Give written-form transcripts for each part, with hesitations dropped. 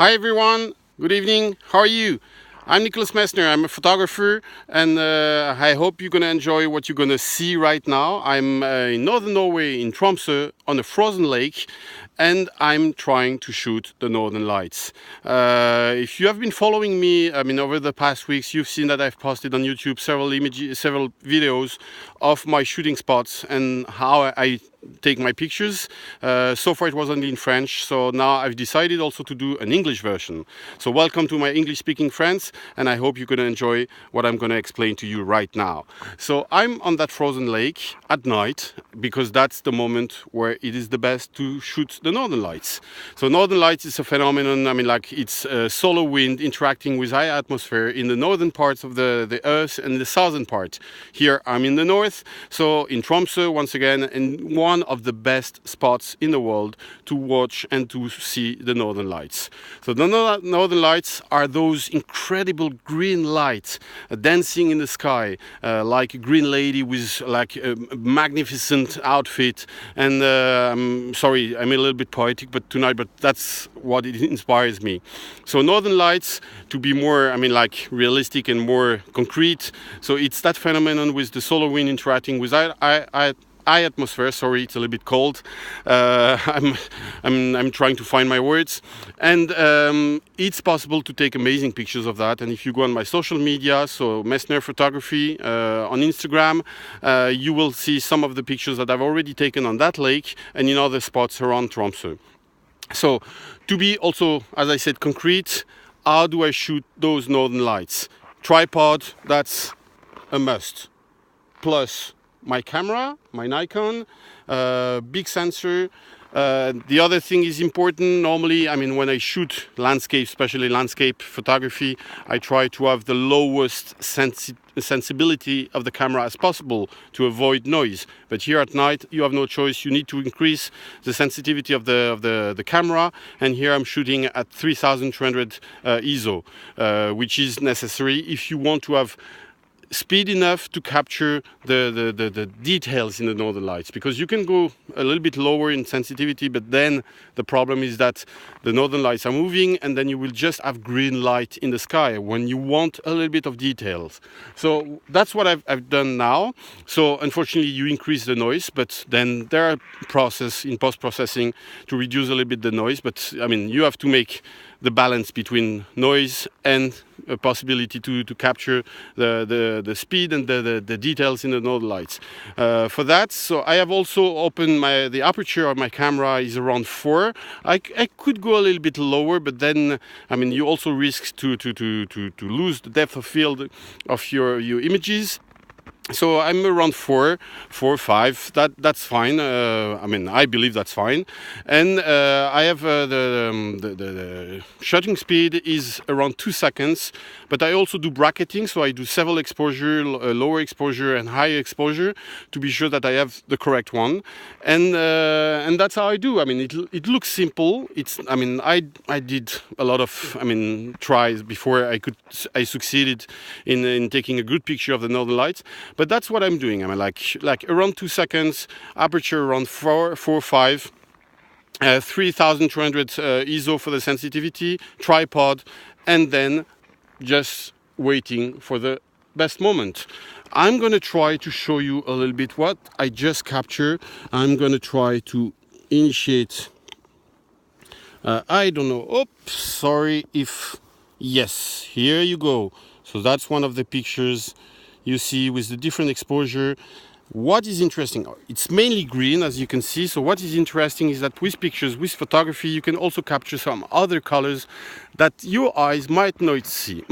Hi everyone, good evening, how are you? I'm Nicholas Messner, I'm a photographer, and I hope you're gonna enjoy what you're gonna see right now. I'm in northern Norway, in Tromsø, on a frozen lake, and I'm trying to shoot the northern lights. If you have been following me, over the past weeks, you've seen that I've posted on YouTube several images, several videos of my shooting spots and how I take my pictures. So far it was only in French, so now I've decided also to do an English version. So welcome to my English speaking friends, and I hope you're gonna enjoy what I'm gonna explain to you right now. So I'm on that frozen lake at night because that's the moment where it is the best to shoot the northern lights. So northern lights is a phenomenon, it's solar wind interacting with high atmosphere in the northern parts of the earth and the southern part. Here I'm in the north, so in Tromsø once again, and one of the best spots in the world to watch and to see the northern lights. So the northern lights are those incredible green lights dancing in the sky, like a green lady with like a magnificent outfit. And I'm sorry, I'm a little bit poetic but tonight, but that's what it inspires me. So northern lights, to be more realistic and more concrete, so it's that phenomenon with the solar wind interacting with high atmosphere. Sorry, it's a little bit cold. I'm trying to find my words, and it's possible to take amazing pictures of that. And if you go on my social media, so Messner Photography on Instagram, you will see some of the pictures that I've already taken on that lake and in other spots around Tromsø. So to be also, as I said, concrete, how do I shoot those northern lights? Tripod, that's a must. Plus my camera, my Nikon, big sensor. The other thing is important. Normally, when I shoot landscape, especially landscape photography, I try to have the lowest sensibility of the camera as possible to avoid noise. But here at night, you have no choice. You need to increase the sensitivity of the camera. And here I'm shooting at 3300 ISO, which is necessary if you want to have speed enough to capture the details in the northern lights, because you can go a little bit lower in sensitivity, but then the problem is that the northern lights are moving and then you will just have green light in the sky when you want a little bit of details. So that's what I've done now. So unfortunately you increase the noise, but then there are processes in post-processing to reduce a little bit the noise, but you have to make the balance between noise and a possibility to capture the speed and the details in the northern lights. For that, so I have also opened the aperture of my camera is around 4. I could go a little bit lower, but then you also risk to lose the depth of field of your images. So I'm around 4, 5. That's fine. I believe that's fine. And I have the shutter speed is around 2 seconds. But I also do bracketing, so I do several exposure, lower exposure and higher exposure, to be sure that I have the correct one. And that's how I do. It looks simple. I did a lot of tries before I succeeded in taking a good picture of the northern lights. But that's what I'm doing. Like around 2 seconds, aperture around 4, 5, 3200 ISO for the sensitivity, tripod, and then just waiting for the best moment. I'm going to try to show you a little bit what I just captured. I'm going to try to initiate. I don't know. Oops, sorry if. Yes, here you go. So that's one of the pictures you see with the different exposure. What is interesting, it's mainly green, as you can see. So what is interesting is that with pictures, with photography, you can also capture some other colors that your eyes might not see.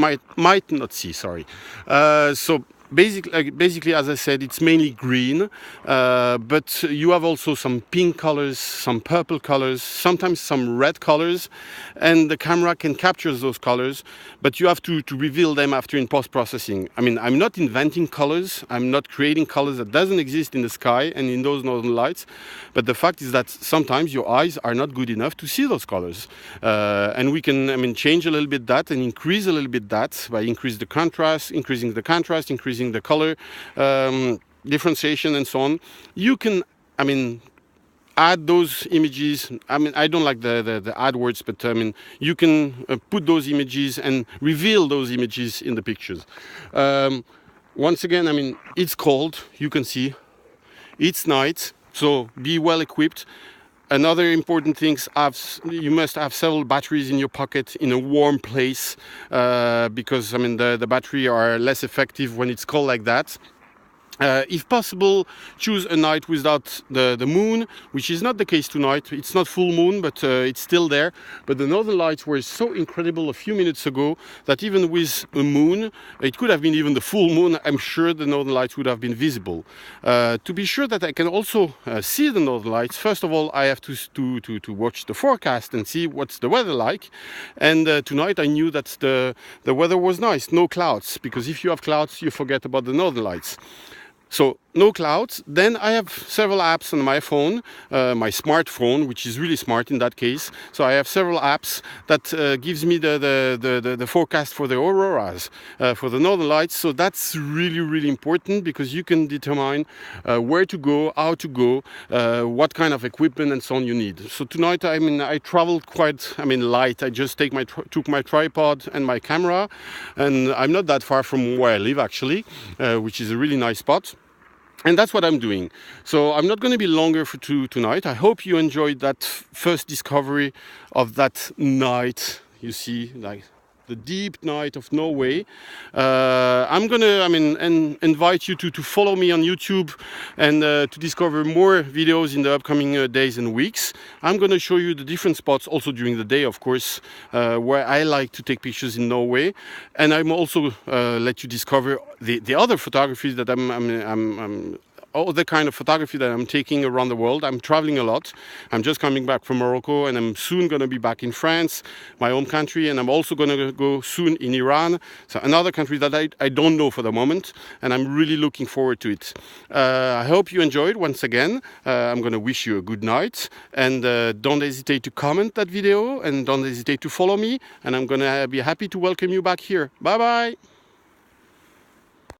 So basically, as I said, it's mainly green, but you have also some pink colors, some purple colors, sometimes some red colors, and the camera can capture those colors, but you have to reveal them after in post-processing. I'm not inventing colors, I'm not creating colors that doesn't exist in the sky and in those northern lights, but the fact is that sometimes your eyes are not good enough to see those colors, and we can change a little bit that and increase a little bit that by increasing the contrast, increasing the color differentiation and so on. You can add those images. I mean, I don't like the AdWords, but I mean, you can put those images and reveal those images in the pictures. Once again, I mean, it's cold, you can see. It's night, so be well equipped. Another important thing, you must have several batteries in your pocket in a warm place, because I mean the battery are less effective when it's cold like that. If possible, choose a night without the moon, which is not the case tonight. It's not full moon, but it's still there. But the northern lights were so incredible a few minutes ago that even with a moon, it could have been even the full moon, I'm sure the northern lights would have been visible. To be sure that I can also see the northern lights, first of all, I have to watch the forecast and see what's the weather like. And tonight I knew that the weather was nice, no clouds, because if you have clouds, you forget about the northern lights. So no clouds. Then I have several apps on my phone, my smartphone, which is really smart in that case. So I have several apps that gives me the forecast for the auroras, for the northern lights. So that's really important, because you can determine where to go, how to go, what kind of equipment and so on you need. So tonight, I mean, I traveled quite, I mean, light. I just took my tripod and my camera, and I'm not that far from where I live actually, which is a really nice spot. And that's what I'm doing. So I'm not going to be longer for tonight. I hope you enjoyed that first discovery of that night. You see, like the deep night of Norway. I'm going to, invite you to follow me on YouTube and to discover more videos in the upcoming days and weeks. I'm going to show you the different spots also during the day, of course, where I like to take pictures in Norway. And I'm also let you discover the other photography that all the kind of photography that I'm taking around the world. I'm traveling a lot. I'm just coming back from Morocco, and I'm soon going to be back in France, my home country, and I'm also going to go soon in Iran, so another country that I don't know for the moment, and I'm really looking forward to it. I hope you enjoyed. Once again, I'm going to wish you a good night, and don't hesitate to comment that video, and don't hesitate to follow me, and I'm going to be happy to welcome you back here. Bye bye.